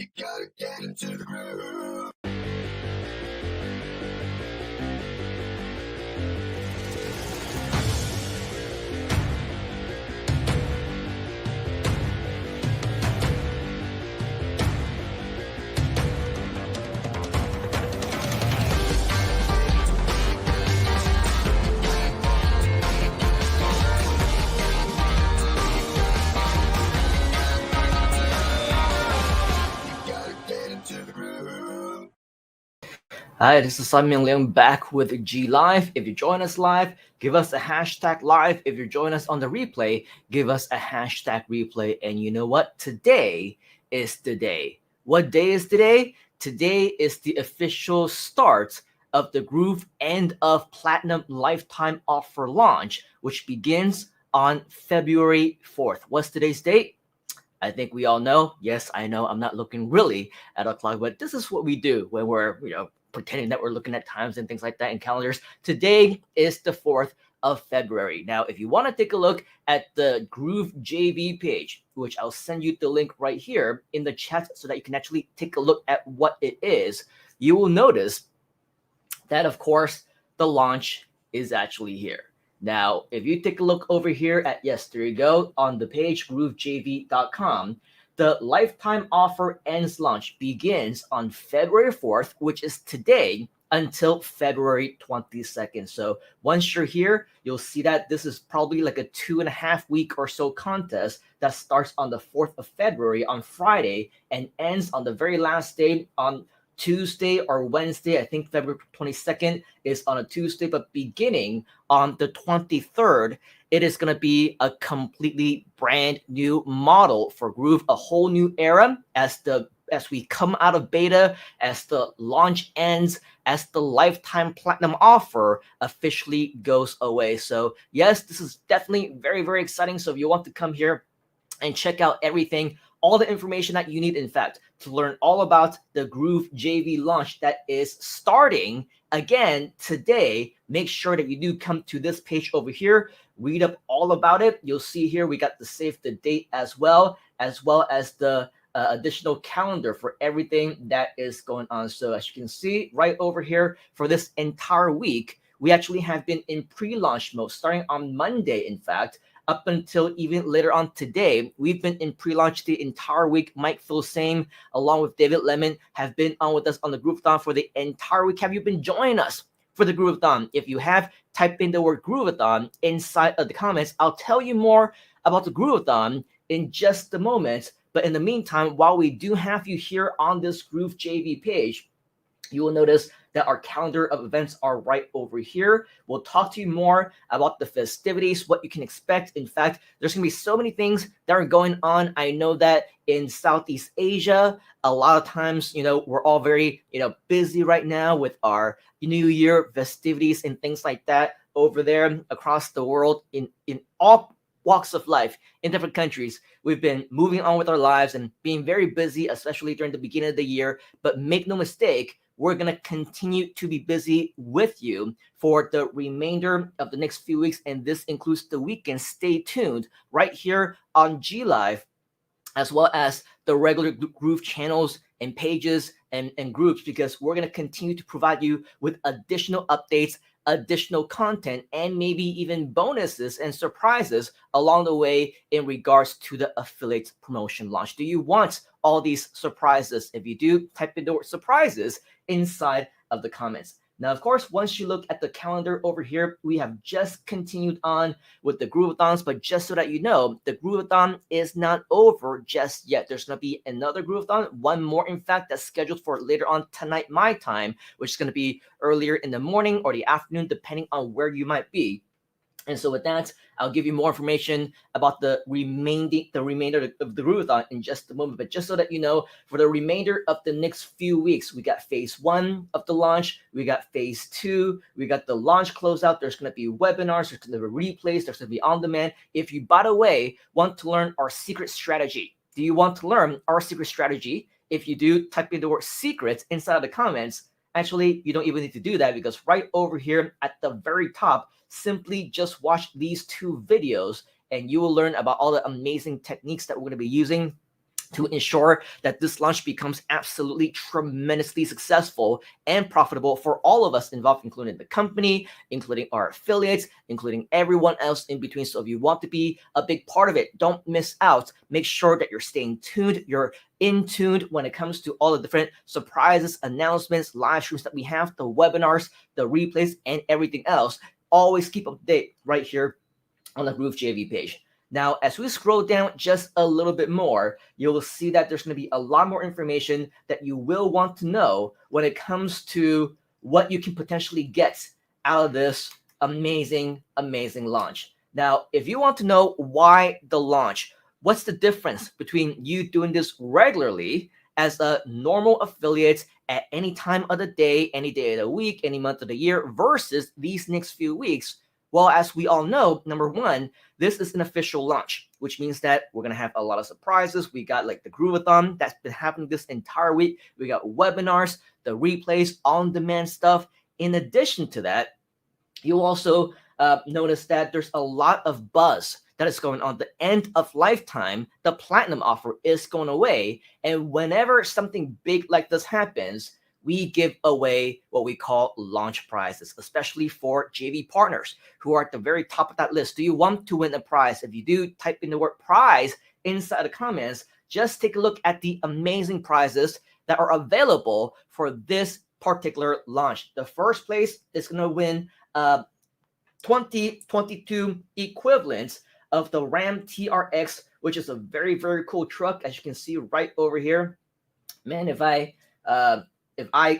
You gotta get into the groove. Hi, this is Simon Leung back with G Live. If you join us live, give us a hashtag live. If you join us on the replay, give us a hashtag replay. And you know what? Today is the day. What day is today? Today is the official start of the Groove End of Platinum Lifetime Offer launch, which begins on February 4th. What's today's date? I think we all know. Yes, I know I'm not looking really at a clock, but this is what we do when we're, pretending that we're looking at times and things like that in calendars. Today is the 4th of February. Now, if you want to take a look at the Groove JV page, which I'll send you the link right here in the chat so that you can actually take a look at what it is, you will notice that, of course, the launch is actually here. Now, if you take a look over here at, yes, there you go, on the page, groovejv.com, the lifetime offer ends launch begins on February 4th, which is today, until February 22nd. So once you're here, you'll see that this is probably like a 2.5 week or so contest that starts on the 4th of February on Friday and ends on the very last day on Tuesday or Wednesday. I think February 22nd is on a Tuesday, but beginning on the 23rd, it is going to be a completely brand new model for Groove, a whole new era as we come out of beta, as the launch ends, as the lifetime platinum offer officially goes away. So yes, this is definitely very, very exciting. So if you want to come here and check out everything, all the information that you need, in fact, to learn all about the Groove JV launch that is starting again today, make sure that you do come to this page over here, read up all about it. You'll see here we got the save the date as well as the additional calendar for everything that is going on. So as you can see right over here, for this entire week, we actually have been in pre-launch mode starting on Monday, in fact, up until even later on today. We've been in pre-launch the entire week. Mike Filsame, along with David Lemon, have been on with us on the Groove-A-Thon for the entire week. Have you been joining us for the Groove-A-Thon? If you have, type in the word Groove-A-Thon inside of the comments. I'll tell you more about the Groove-A-Thon in just a moment. But in the meantime, while we do have you here on this Groove JV page, you will notice that our calendar of events are right over here. We'll talk to you more about the festivities, what you can expect. In fact, there's going to be so many things that are going on. I know that in Southeast Asia, a lot of times, we're all very, busy right now with our New Year festivities and things like that over there across the world in all walks of life in different countries. We've been moving on with our lives and being very busy, especially during the beginning of the year. But make no mistake, we're going to continue to be busy with you for the remainder of the next few weeks. And this includes the weekend. Stay tuned right here on G Live, as well as the regular Groove channels and pages and groups, because we're going to continue to provide you with additional updates, additional content, and maybe even bonuses and surprises along the way in regards to the affiliate promotion launch. Do you want all these surprises? If you do, type in the word surprises inside of the comments. Now, of course, once you look at the calendar over here, we have just continued on with the Groove-A-Thons, but just so that you know, the Groove-A-Thon is not over just yet. There's going to be another Groove-A-Thon, one more, in fact, that's scheduled for later on tonight, my time, which is going to be earlier in the morning or the afternoon, depending on where you might be. And so with that, I'll give you more information about the remainder of the Groove-A-Thon in just a moment. But just so that you know, for the remainder of the next few weeks, we got phase 1 of the launch, we got phase 2, we got the launch closeout. There's going to be webinars, there's going to be replays, there's going to be on demand. If you, by the way, want to learn our secret strategy, do you want to learn our secret strategy? If you do, type in the word secret inside of the comments. Actually, you don't even need to do that, because right over here at the very top, simply just watch these 2 videos and you will learn about all the amazing techniques that we're going to be using to ensure that this launch becomes absolutely tremendously successful and profitable for all of us involved, including the company, including our affiliates, including everyone else in between. So if you want to be a big part of it, don't miss out. Make sure that you're staying tuned, you're in tuned when it comes to all the different surprises, announcements, live streams that we have, the webinars, the replays, and everything else. Always keep up to date right here on the Groove JV page. Now, as we scroll down just a little bit more, you'll see that there's going to be a lot more information that you will want to know when it comes to what you can potentially get out of this amazing, amazing launch. Now, if you want to know why the launch, what's the difference between you doing this regularly as a normal affiliate at any time of the day, any day of the week, any month of the year versus these next few weeks? Well, as we all know, number one, this is an official launch, which means that we're going to have a lot of surprises. We got like the Groove-A-Thon that's been happening this entire week. We got webinars, the replays, on-demand stuff. In addition to that, you'll also notice that there's a lot of buzz that is going on. The end of lifetime, the platinum offer is going away. And whenever something big like this happens, we give away what we call launch prizes, especially for JV partners who are at the very top of that list. Do you want to win a prize? If you do, type in the word prize inside the comments. Just take a look at the amazing prizes that are available for this particular launch. The first place is going to win 2022 equivalents of the Ram TRX, which is a very, very cool truck, as you can see right over here. Man, if I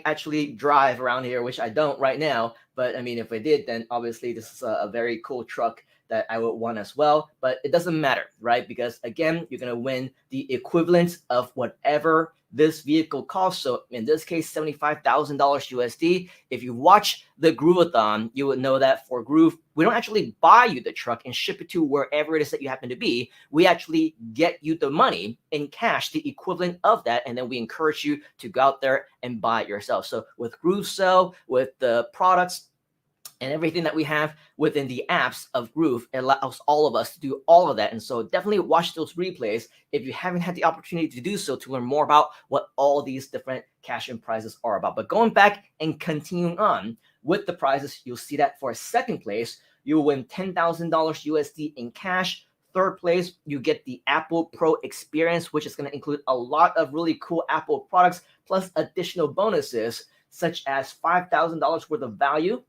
actually drive around here, which I don't right now, but I mean, if I did, then obviously this is a very cool truck that I would want as well. But it doesn't matter, right? Because again, you're going to win the equivalent of whatever this vehicle costs. So in this case, $75,000 USD. If you watch the Groove-A-Thon, you would know that for Groove, we don't actually buy you the truck and ship it to wherever it is that you happen to be. We actually get you the money in cash, the equivalent of that, and then we encourage you to go out there and buy it yourself. So with GrooveSell, with the products, and everything that we have within the apps of Groove, it allows all of us to do all of that. And so definitely watch those replays if you haven't had the opportunity to do so, to learn more about what all these different cash-in prizes are about. But going back and continuing on with the prizes, you'll see that for a second place, you will win $10,000 USD in cash. Third place, you get the Apple Pro experience, which is going to include a lot of really cool Apple products, plus additional bonuses, such as $5,000 worth of value,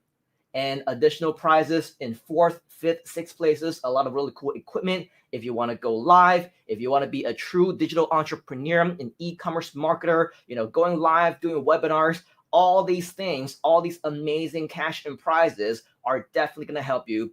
and additional prizes in fourth, fifth, sixth places. A lot of really cool equipment. If you want to go live, if you want to be a true digital entrepreneur, an e-commerce marketer, going live, doing webinars, all these things, all these amazing cash and prizes are definitely going to help you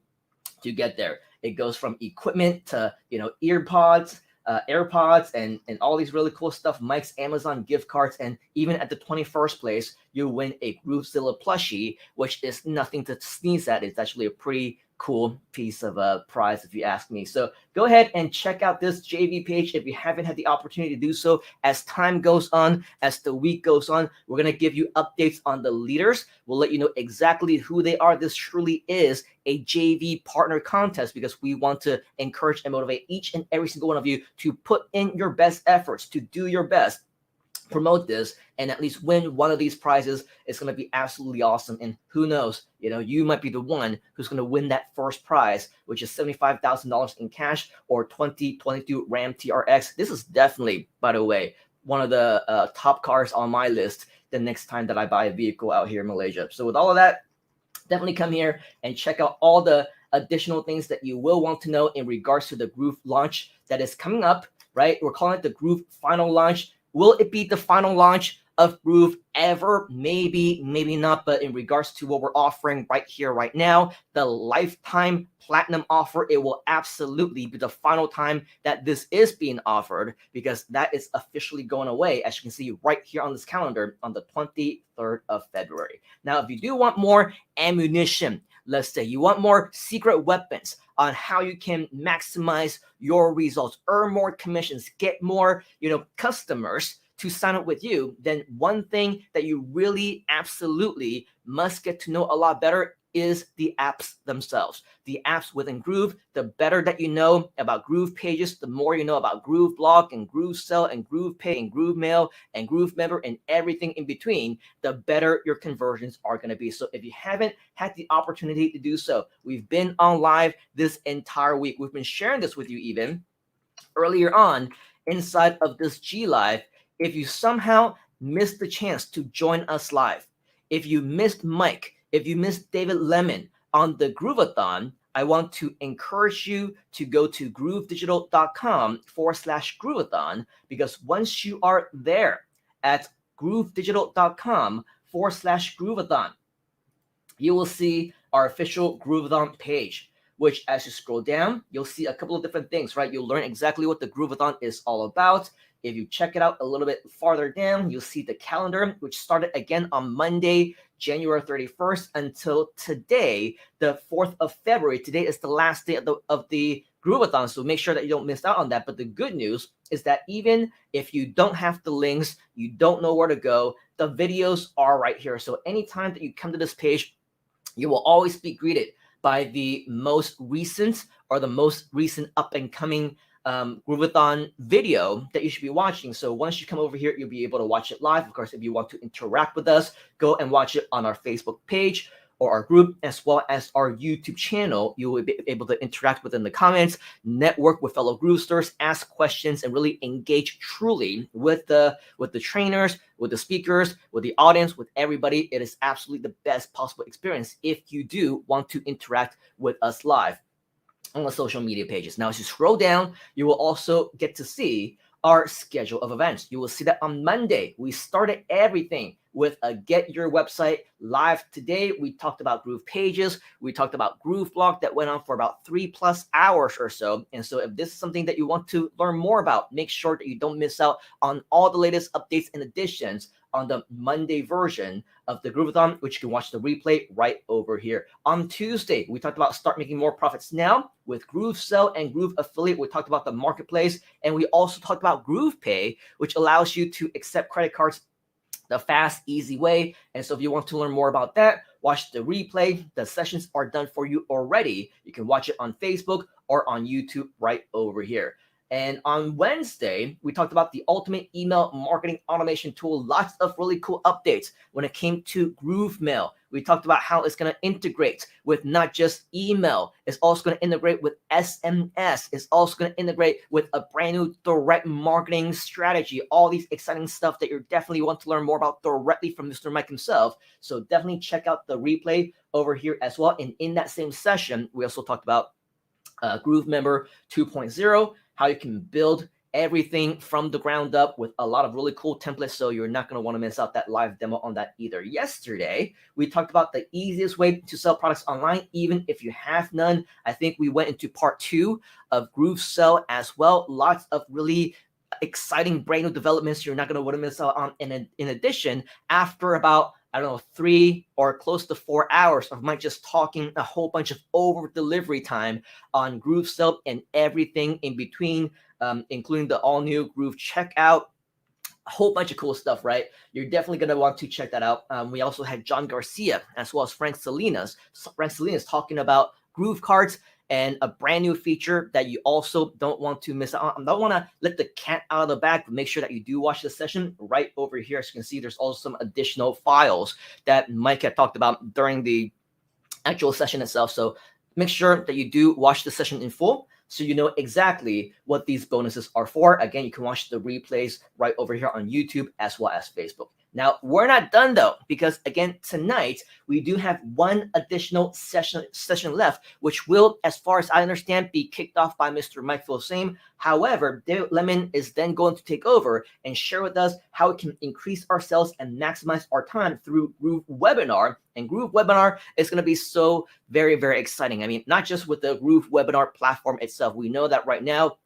to get there. It goes from equipment to, earpods, AirPods, and all these really cool stuff, mics, Amazon gift cards, and even at the 21st place, you win a Groovezilla plushie, which is nothing to sneeze at. It's actually a pretty cool piece of a prize, if you ask me. So go ahead and check out this JV page if you haven't had the opportunity to do so. As time goes on, as the week goes on, we're going to give you updates on the leaders. We'll let you know exactly who they are. This truly is a JV partner contest because we want to encourage and motivate each and every single one of you to put in your best efforts, to do your best, promote this, and at least win one of these prizes. It's going to be absolutely awesome. And who knows, you might be the one who's going to win that first prize, which is $75,000 in cash or 2022 Ram TRX. This is definitely, by the way, one of the top cars on my list the next time that I buy a vehicle out here in Malaysia. So with all of that, definitely come here and check out all the additional things that you will want to know in regards to the Groove launch that is coming up, right? We're calling it the Groove final launch. Will it be the final launch of Groove ever? Maybe, maybe not. But in regards to what we're offering right here, right now, the lifetime platinum offer, it will absolutely be the final time that this is being offered, because that is officially going away, as you can see right here on this calendar, on the 23rd of February. Now, if you do want more ammunition, let's say you want more secret weapons on how you can maximize your results, earn more commissions, get more, customers to sign up with you, then one thing that you really absolutely must get to know a lot better is the apps themselves. The apps within Groove, the better that you know about Groove pages, the more you know about Groove Blog and Groove Sell and Groove Pay and Groove Mail and Groove Member and everything in between, the better your conversions are going to be. So if you haven't had the opportunity to do so, we've been on live this entire week. We've been sharing this with you even earlier on inside of this G Live. If you somehow missed the chance to join us live, if you missed Mike, if you missed David Lemon on the Groove-A-Thon, I want to encourage you to go to groovedigital.com/Groove-A-Thon, because once you are there at groovedigital.com/Groove-A-Thon, you will see our official Groove-A-Thon page, which as you scroll down, you'll see a couple of different things, right? You'll learn exactly what the Groove-A-Thon is all about. If you check it out a little bit farther down, you'll see the calendar, which started again on Monday, January 31st until today, the 4th of February. Today is the last day of the Groove-A-Thon, so make sure that you don't miss out on that. But the good news is that even if you don't have the links, you don't know where to go, the videos are right here. So anytime that you come to this page, you will always be greeted by the most recent up and coming Groove-A-Thon video that you should be watching. So once you come over here, you'll be able to watch it live. Of course, if you want to interact with us, go and watch it on our Facebook page or our group, as well as our YouTube channel. You will be able to interact within the comments, network with fellow Groovesters, ask questions, and really engage truly with the trainers, with the speakers, with the audience, with everybody. It is absolutely the best possible experience if you do want to interact with us live on the social media pages. Now, as you scroll down, you will also get to see our schedule of events. You will see that on Monday, we started everything with a Get Your Website Live. Today, we talked about Groove Pages. We talked about Groove Blog that went on for about 3+ hours or so. And so if this is something that you want to learn more about, make sure that you don't miss out on all the latest updates and additions on the Monday version of the Groove-A-Thon, which you can watch the replay right over here. On Tuesday, we talked about start making more profits now with Groove Sell and Groove Affiliate. We talked about the marketplace, and we also talked about Groove Pay, which allows you to accept credit cards the fast, easy way. And so if you want to learn more about that, watch the replay. The sessions are done for you already. You can watch it on Facebook or on YouTube right over here. And on Wednesday, we talked about the ultimate email marketing automation tool. Lots of really cool updates when it came to Groove Mail. We talked about how it's going to integrate with not just email. It's also going to integrate with SMS. It's also going to integrate with a brand new direct marketing strategy. All these exciting stuff that you definitely want to learn more about directly from Mr. Mike himself. So definitely check out the replay over here as well. And in that same session, we also talked about Groove Member 2.0, how you can build everything from the ground up with a lot of really cool templates. So you're not going to want to miss out that live demo on that either. Yesterday, we talked about the easiest way to sell products online, even if you have none. I think we went into part 2 of Groove Sell as well. Lots of really exciting brand new developments you're not going to want to miss out on. And in addition, after about 3 or close to 4 hours of Mike just talking a whole bunch of over delivery time on Groove Sell and everything in between, including the all new Groove Checkout, a whole bunch of cool stuff, right? You're definitely going to want to check that out. We also had John Garcia as well as Frank Salinas. Frank Salinas talking about Groove Cards and a brand new feature that you also don't want to miss out on. I don't want to let the cat out of the bag, but make sure that you do watch the session right over here. As you can see, there's also some additional files that Mike had talked about during the actual session itself. So make sure that you do watch the session in full so you know exactly what these bonuses are for. Again, you can watch the replays right over here on YouTube as well as Facebook. Now, we're not done though, because again, tonight we do have one additional session left, which will, as far as I understand, be kicked off by Mr. Mike Filsame. However, David Lemon is then going to take over and share with us how we can increase our sales and maximize our time through Groove Webinar. And Groove Webinar is going to be so very, very exciting. I mean, not just with the Groove Webinar platform itself. We know that right now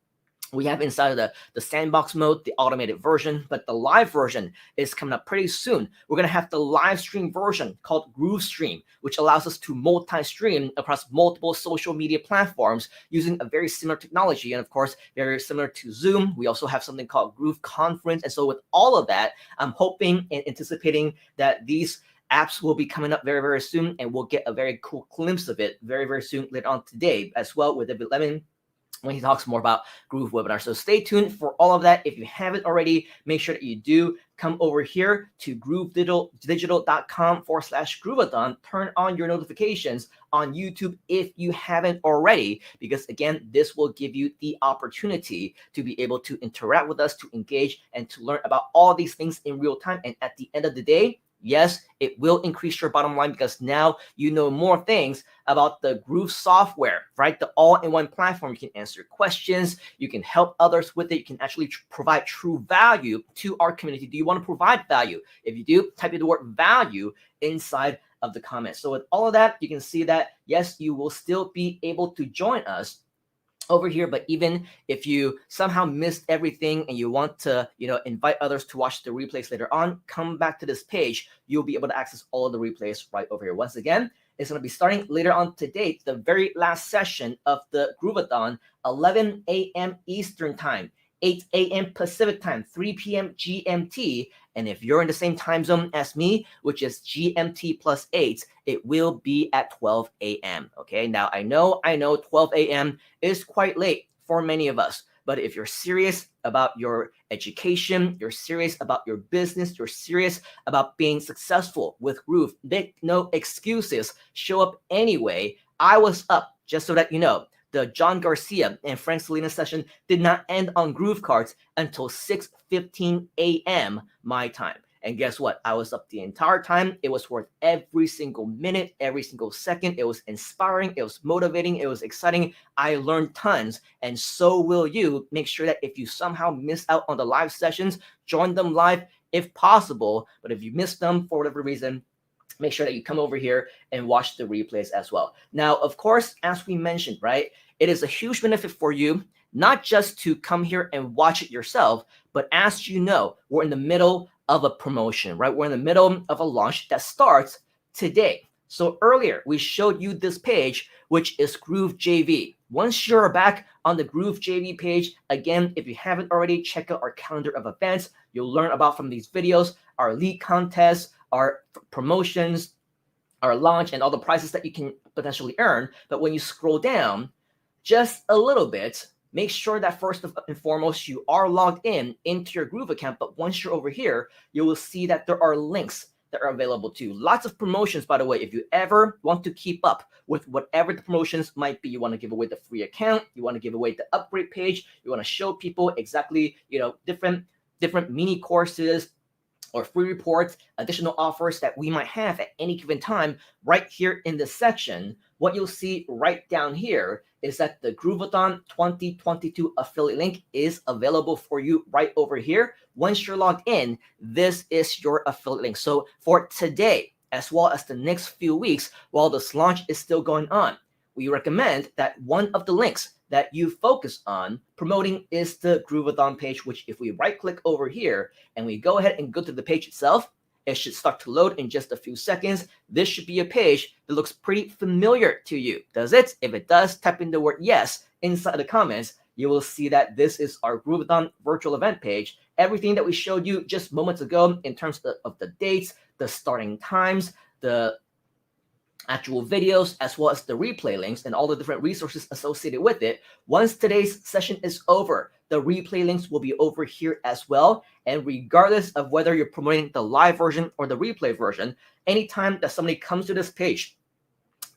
we have inside of the sandbox mode, the automated version, but the live version is coming up pretty soon. We're going to have the live stream version called Groove Stream, which allows us to multi-stream across multiple social media platforms using a very similar technology. And of course, very similar to Zoom. We also have something called Groove Conference. And so with all of that, I'm hoping and anticipating that these apps will be coming up very, very soon, and we'll get a very cool glimpse of it very, very soon later on today as well with David Lemon when he talks more about Groove Webinar. So stay tuned for all of that. If you haven't already, make sure that you do come over here to groovedigital.com/Groove-A-Thon. Turn on your notifications on YouTube if you haven't already, because again, this will give you the opportunity to be able to interact with us, to engage, and to learn about all these things in real time. And at the end of the day, yes, it will increase your bottom line because now you know more things about the Groove software, right? The all-in-one platform. You can answer questions. You can help others with it. You can actually provide true value to our community. Do you want to provide value? If you do, type in the word value inside of the comments. So with all of that, you can see that, yes, you will still be able to join us over here. But even if you somehow missed everything and you want to, invite others to watch the replays later on, come back to this page. You'll be able to access all of the replays right over here. Once again, it's going to be starting later on today, the very last session of the Groove-A-Thon, 11 a.m. Eastern Time, 8 a.m. Pacific Time, 3 p.m. GMT. And if you're in the same time zone as me, which is GMT plus 8, it will be at 12 a.m. Okay, now I know 12 a.m. is quite late for many of us. But if you're serious about your education, you're serious about your business, you're serious about being successful with Groove, make no excuses. Show up anyway. I was up, just so that you know. The John Garcia and Frank Salinas session did not end on Groove cards until 6:15 a.m. my time. And guess what? I was up the entire time. It was worth every single minute, every single second. It was inspiring. It was motivating. It was exciting. I learned tons, and so will you. Make sure that if you somehow miss out on the live sessions, join them live if possible. But if you missed them for whatever reason, make sure that you come over here and watch the replays as well. Now, of course, as we mentioned, right, it is a huge benefit for you, not just to come here and watch it yourself, but as you know, we're in the middle of a promotion, right? We're in the middle of a launch that starts today. So earlier, we showed you this page, which is Groove JV. Once you're back on the Groove JV page, again, if you haven't already, check out our calendar of events. You'll learn about from these videos, our lead contests, our promotions, our launch, and all the prizes that you can potentially earn. But when you scroll down just a little bit, make sure that first and foremost, you are logged into your Groove account. But once you're over here, you will see that there are links that are available to you. Lots of promotions, by the way. If you ever want to keep up with whatever the promotions might be, you want to give away the free account, you want to give away the upgrade page, you want to show people exactly, different mini courses, or free reports, additional offers that we might have at any given time right here in this section, what you'll see right down here is that the Groove-A-Thon 2022 affiliate link is available for you right over here. Once you're logged in, this is your affiliate link. So for today, as well as the next few weeks, while this launch is still going on, we recommend that one of the links that you focus on promoting is the Groove-A-Thon page, which if we right click over here and we go ahead and go to the page itself, it should start to load in just a few seconds. This should be a page that looks pretty familiar to you. Does it? If it does, type in the word yes inside the comments. You will see that this is our Groove-A-Thon virtual event page. Everything that we showed you just moments ago in terms of the dates, the starting times, the actual videos, as well as the replay links and all the different resources associated with it. Once today's session is over, the replay links will be over here as well. And regardless of whether you're promoting the live version or the replay version, anytime that somebody comes to this page,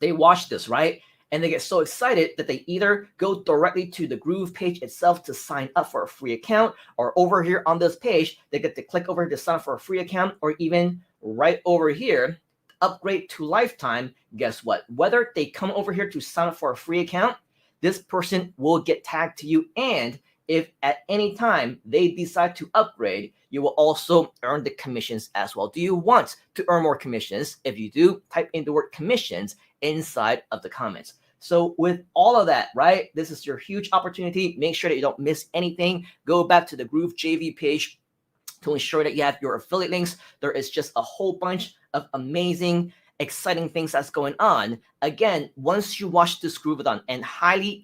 they watch this, right? And they get so excited that they either go directly to the Groove page itself to sign up for a free account, or over here on this page, they get to click over to sign up for a free account, or even right over here, upgrade to lifetime. Guess what? Whether they come over here to sign up for a free account, this person will get tagged to you. And if at any time they decide to upgrade, you will also earn the commissions as well. Do you want to earn more commissions? If you do, type in the word commissions inside of the comments. So with all of that, right, this is your huge opportunity. Make sure that you don't miss anything. Go back to the Groove JV page to ensure that you have your affiliate links. There is just a whole bunch of amazing, exciting things that's going on. Again, once you watch this Groove-A-Thon, and highly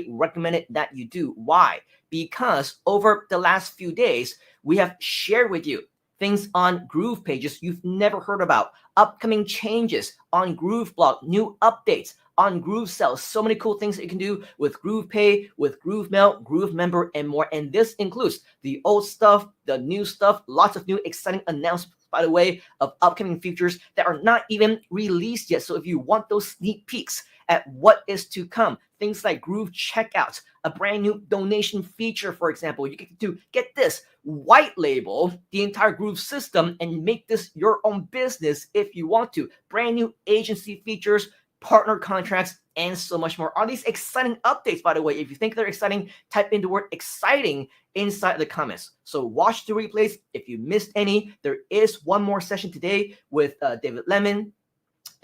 recommend it that you do. Why? Because over the last few days, we have shared with you things on Groove pages you've never heard about, upcoming changes on Groove blog, new updates on Groove Cells. So many cool things that you can do with Groove Pay, with Groove Mail, Groove Member, and more. And this includes the old stuff, the new stuff, lots of new exciting announcements, by the way, of upcoming features that are not even released yet. So if you want those sneak peeks at what is to come, things like Groove Checkouts, a brand new donation feature, for example, you get to get this, white label the entire Groove system and make this your own business if you want to. Brand new agency features, partner contracts, and so much more. All these exciting updates, by the way. If you think they're exciting, type in the word exciting inside the comments. So watch the replays. If you missed any, there is one more session today with David Lemon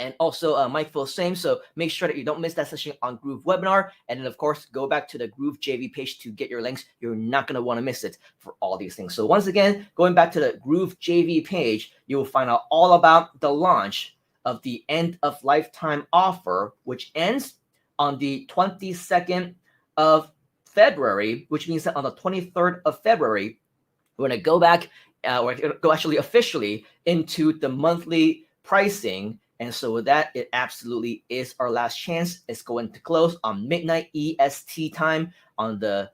and also Mike Phil Same. So make sure that you don't miss that session on Groove webinar. And then, of course, go back to the Groove JV page to get your links. You're not going to want to miss it for all these things. So once again, going back to the Groove JV page, you will find out all about the launch of the end of lifetime offer, which ends on the 22nd of February, which means that on the 23rd of February, we're going to go back, we're going to go actually officially into the monthly pricing. And so with that, it absolutely is our last chance. It's going to close on midnight EST time on the,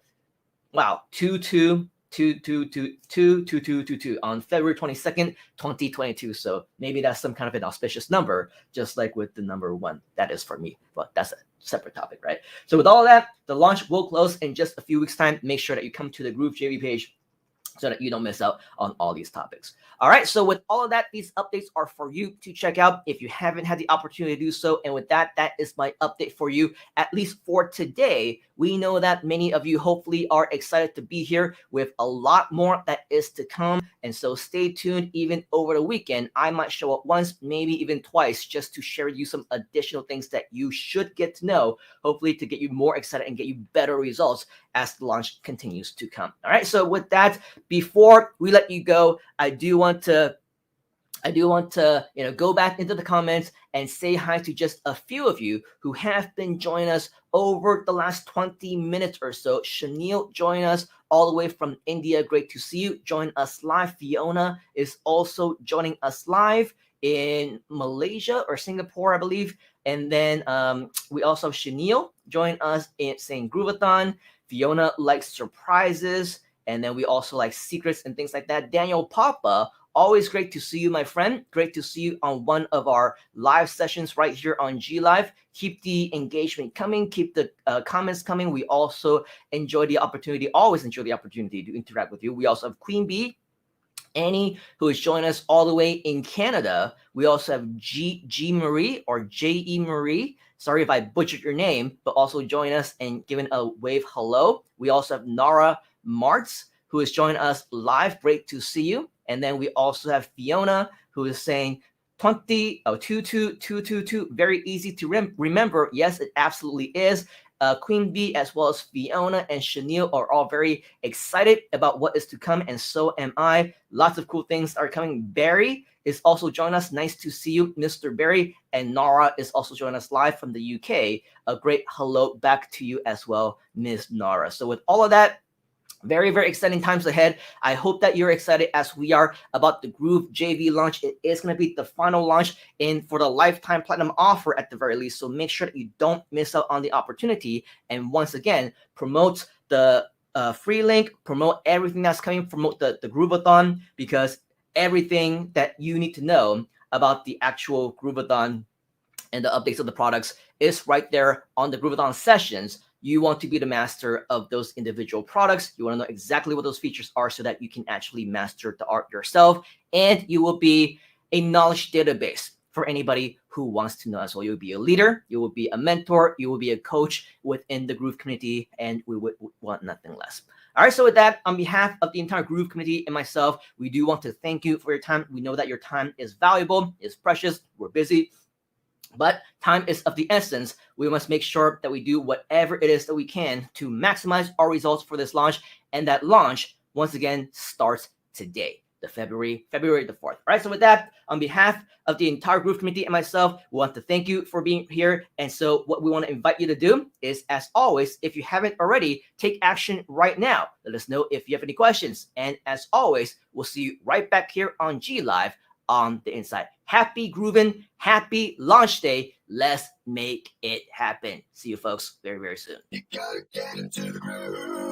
2222 on February 22nd, 2022. So maybe that's some kind of an auspicious number, just like with the number 1. That is for me, but that's a separate topic, right? So with all of that, the launch will close in just a few weeks' time. Make sure that you come to the Groove JV page so that you don't miss out on all these topics. All right, so with all of that, these updates are for you to check out if you haven't had the opportunity to do so. And with that, that is my update for you, at least for today. We know that many of you hopefully are excited to be here with a lot more that is to come. And so stay tuned. Even over the weekend, I might show up once, maybe even twice, just to share with you some additional things that you should get to know, hopefully to get you more excited and get you better results as the launch continues to come. All right, so with that, before we let you go, I do want to go back into the comments and say hi to just a few of you who have been joining us over the last 20 minutes or so. Chanel joined us all the way from India. Great to see you. Join us live. Fiona is also joining us live in Malaysia or Singapore, I believe. And then we also have Chanel join us in saying Groove-A-Thon. Fiona likes surprises. And then we also like secrets and things like that. Daniel Papa, always great to see you, my friend. Great to see you on one of our live sessions right here on G Live. Keep the engagement coming. Keep the comments coming. We also always enjoy the opportunity to interact with you. We also have Queen Bee, Annie, who is joining us all the way in Canada. We also have G Marie or J.E. Marie. Sorry if I butchered your name, but also join us and giving a wave hello. We also have Nara Martz, who is joining us live. Great to see you. And then we also have Fiona, who is saying 22222. Very easy to remember. Yes, it absolutely is. Queen Bee as well as Fiona and Chanel are all very excited about what is to come, and so am I. Lots of cool things are coming. Barry is also joining us. Nice to see you, Mr. Barry. And Nara is also joining us live from the UK. A great hello back to you as well, Ms. Nara. So with all of that, very, very exciting times ahead. I hope that you're excited as we are about the Groove JV launch. It is going to be the final launch for the lifetime platinum offer at the very least. So make sure that you don't miss out on the opportunity. And once again, promote the free link, promote everything that's coming, promote the Groove-A-Thon, because everything that you need to know about the actual Groove-A-Thon and the updates of the products is right there on the Groove-A-Thon sessions. You want to be the master of those individual products. You want to know exactly what those features are so that you can actually master the art yourself. And you will be a knowledge database for anybody who wants to know as well. You'll be a leader, you will be a mentor, you will be a coach within the Groove community, and we would want nothing less. All right, so with that, on behalf of the entire Groove community and myself, we do want to thank you for your time. We know that your time is valuable, is precious, we're busy, but time is of the essence. We must make sure that we do whatever it is that we can to maximize our results for this launch. And that launch, once again, starts today. the February the 4th. All right, so with that, on behalf of the entire Groove community and myself, we want to thank you for being here. And so what we want to invite you to do is, as always, if you haven't already, take action right now. Let us know if you have any questions. And as always, we'll see you right back here on G Live on the inside. Happy grooving, happy launch day. Let's make it happen. See you folks very, very soon. You gotta get into the groove.